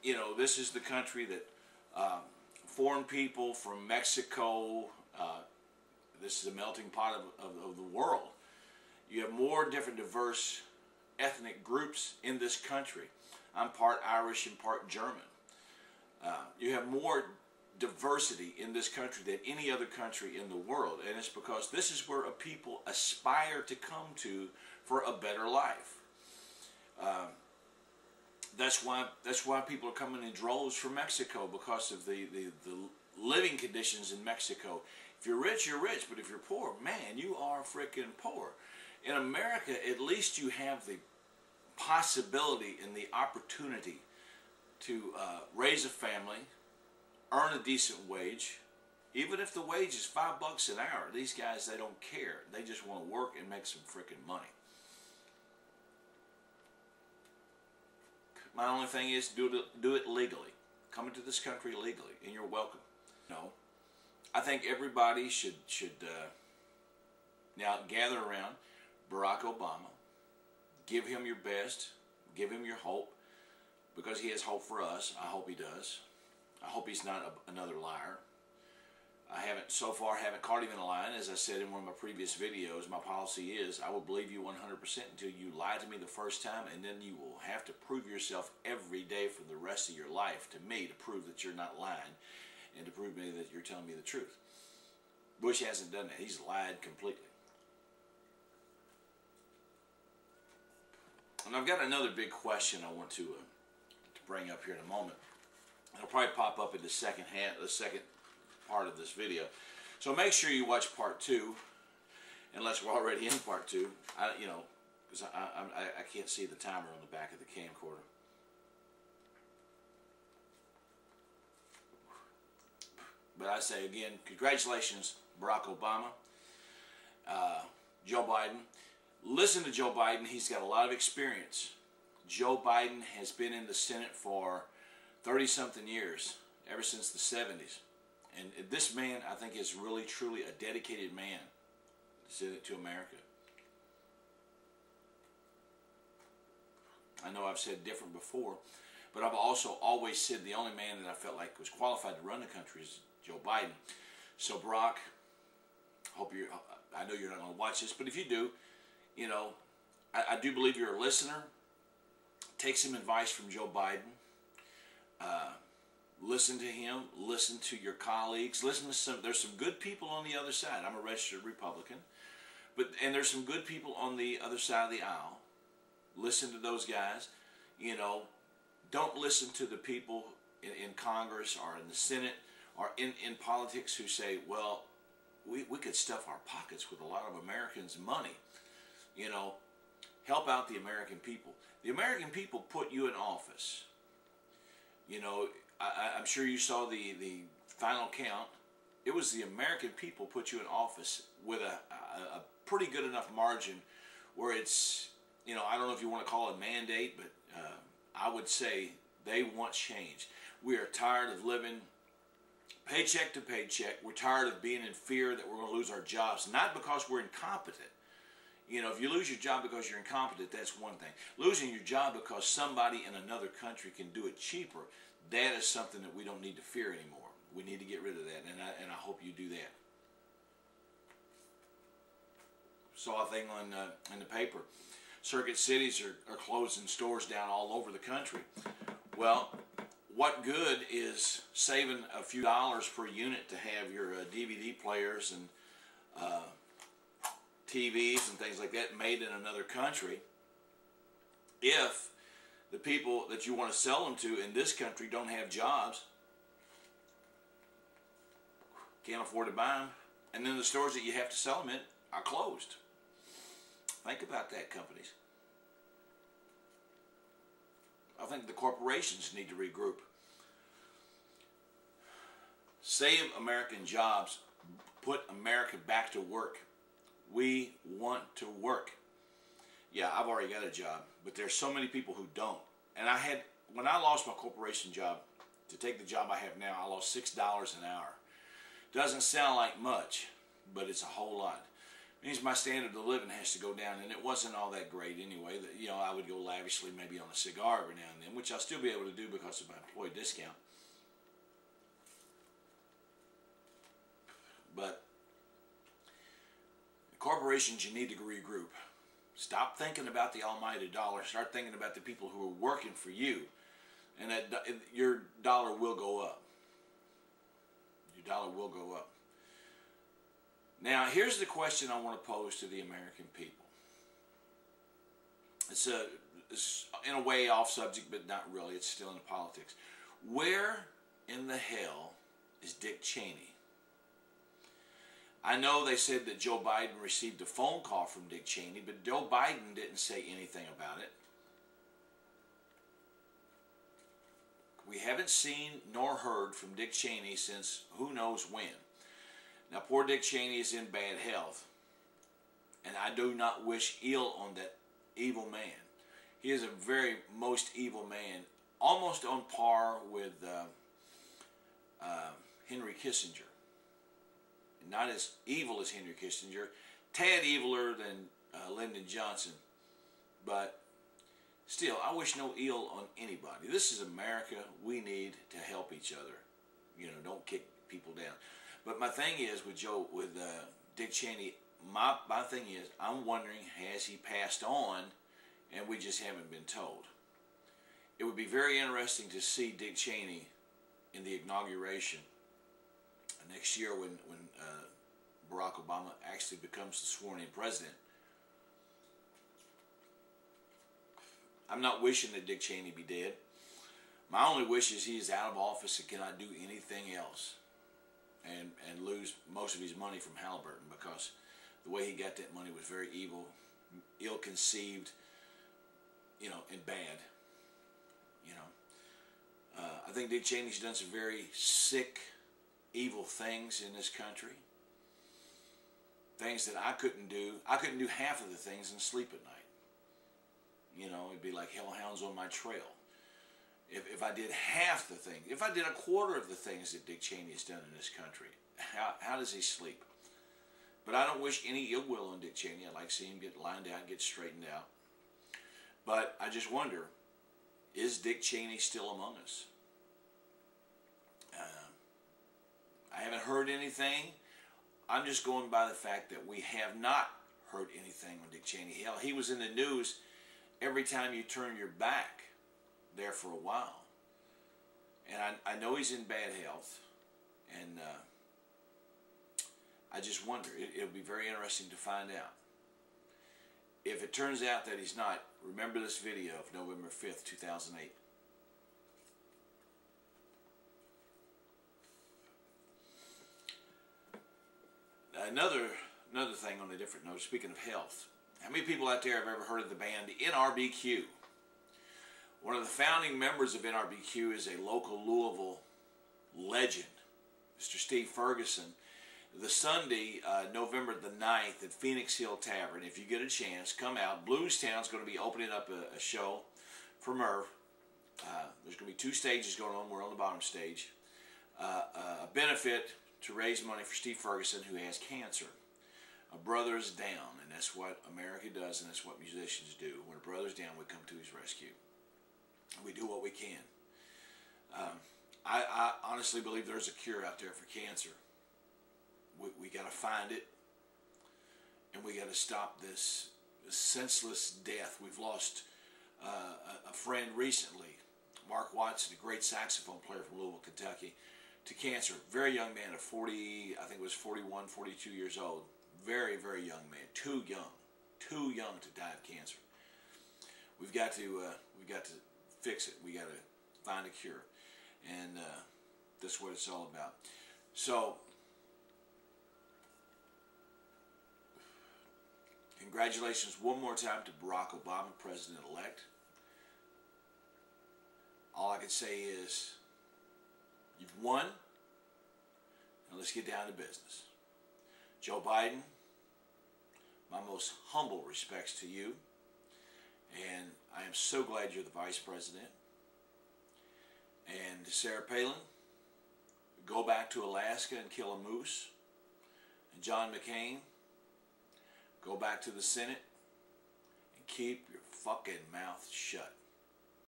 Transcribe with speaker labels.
Speaker 1: you know, this is the country that foreign people from Mexico, this is a melting pot of the world. You have more different diverse ethnic groups in this country. I'm part Irish and part German. You have more diversity in this country than any other country in the world, and it's because this is where a people aspire to come to for a better life. That's why people are coming in droves from Mexico, because of the living conditions in Mexico. If you're rich, but if you're poor, man, you are freaking poor. In America, at least you have the possibility and the opportunity to raise a family, earn a decent wage. Even if the wage is $5 an hour, these guys, they don't care. They just want to work and make some freaking money. My only thing is do it legally. Come into this country legally, and you're welcome. No, I think everybody should now gather around Barack Obama. Give him your best. Give him your hope, because he has hope for us. I hope he does. I hope he's not another liar. I so far haven't caught him in a lie. As I said in one of my previous videos, my policy is I will believe you 100% until you lie to me the first time, and then you will have to prove yourself every day for the rest of your life to me to prove that you're not lying and to prove to me that you're telling me the truth. Bush hasn't done that. He's lied completely. And I've got another big question I want to bring up here in a moment. It'll probably pop up in the second part of this video. So make sure you watch part 2, unless we're already in part 2. You know, because I can't see the timer on the back of the camcorder. But I say again, congratulations, Barack Obama, Joe Biden. Listen to Joe Biden. He's got a lot of experience. Joe Biden has been in the Senate for 30-something years, ever since the 70s. And this man, I think, is really, truly a dedicated man to America. I know I've said different before, but I've also always said the only man that I felt like was qualified to run the country is Joe Biden. So, Barack, I know you're not going to watch this, but if you do, you know, I do believe you're a listener. Take some advice from Joe Biden. Listen to him. Listen to your colleagues. Listen to there's some good people on the other side. I'm a registered Republican, and there's some good people on the other side of the aisle. Listen to those guys. You know, don't listen to the people in Congress or in the Senate or in politics who say, well, we could stuff our pockets with a lot of Americans' money. You know, help out the American people. The American people put you in office. You know, I'm sure you saw the final count. It was the American people put you in office with a pretty good enough margin where it's, you know, I don't know if you want to call it a mandate, but I would say they want change. We are tired of living paycheck to paycheck. We're tired of being in fear that we're going to lose our jobs, not because we're incompetent. You know, if you lose your job because you're incompetent, that's one thing. Losing your job because somebody in another country can do it cheaper, that is something that we don't need to fear anymore. We need to get rid of that, and I hope you do that. Saw a thing in the paper. Circuit cities are closing stores down all over the country. Well, what good is saving a few dollars per unit to have your DVD players and TVs and things like that made in another country if the people that you want to sell them to in this country don't have jobs, can't afford to buy them, and then the stores that you have to sell them in are closed? Think about that, companies. I think the corporations need to regroup. Save American jobs. Put America back to work. We want to work. Yeah, I've already got a job, but there's so many people who don't. And when I lost my corporation job, to take the job I have now, I lost $6 an hour. Doesn't sound like much, but it's a whole lot. means my standard of living has to go down, and it wasn't all that great anyway. You know, I would go lavishly maybe on a cigar every now and then, which I'll still be able to do because of my employee discount. But corporations, you need to regroup. Stop thinking about the almighty dollar. Start thinking about the people who are working for you, and that your dollar will go up. Your dollar will go up. Now, here's the question I want to pose to the American people. It's in a way off subject, but not really. It's still in politics. Where in the hell is Dick Cheney? I know they said that Joe Biden received a phone call from Dick Cheney, but Joe Biden didn't say anything about it. We haven't seen nor heard from Dick Cheney since who knows when. Now, poor Dick Cheney is in bad health, and I do not wish ill on that evil man. He is a very most evil man, almost on par with Henry Kissinger. Not as evil as Henry Kissinger, tad eviler than Lyndon Johnson, but still, I wish no ill on anybody. This is America. We need to help each other. You know, don't kick people down. But my thing is with Dick Cheney, my thing is, I'm wondering, has he passed on and we just haven't been told? It would be very interesting to see Dick Cheney in the inauguration next year when Barack Obama actually becomes the sworn-in president. I'm not wishing that Dick Cheney be dead. My only wish is he is out of office and cannot do anything else, and lose most of his money from Halliburton, because the way he got that money was very evil, ill-conceived, you know, and bad. You know, I think Dick Cheney's done some very sick, evil things in this country. Things that I couldn't do. I couldn't do half of the things and sleep at night. You know, it'd be like hellhounds on my trail. If I did half the things, if I did a quarter of the things that Dick Cheney has done in this country, how does he sleep? But I don't wish any ill will on Dick Cheney. I'd like to see him get lined out, get straightened out. But I just wonder, is Dick Cheney still among us? I haven't heard anything. I'm just going by the fact that we have not heard anything on Dick Cheney. Hell, he was in the news every time you turn your back there for a while. And I know he's in bad health. And I just wonder. It'll be very interesting to find out. If it turns out that he's not, remember this video of November 5th, 2008. Another thing on a different note, speaking of health. How many people out there have ever heard of the band NRBQ? One of the founding members of NRBQ is a local Louisville legend, Mr. Steve Ferguson. The Sunday, November the 9th at Phoenix Hill Tavern, if you get a chance, come out. Blues Town's going to be opening up a show for Merv. There's going to be 2 stages going on. We're on the bottom stage. A benefit to raise money for Steve Ferguson, who has cancer. A brother's down, and that's what America does, and that's what musicians do. When a brother's down, we come to his rescue. We do what we can. I honestly believe there's a cure out there for cancer. We got to find it, and we got to stop this senseless death. We've lost a friend recently, Mark Watson, a great saxophone player from Louisville, Kentucky, to cancer. Very young man of 40, I think it was 41, 42 years old. Very, very young man. Too young to die of cancer. We've got to fix it. We got to find a cure, and that's what it's all about. So, congratulations one more time to Barack Obama, President-elect. All I can say is, you've won. Now let's get down to business. Joe Biden, my most humble respects to you. And I am so glad you're the Vice President. And to Sarah Palin, go back to Alaska and kill a moose. And John McCain, Go back to the Senate and keep your fucking mouth shut.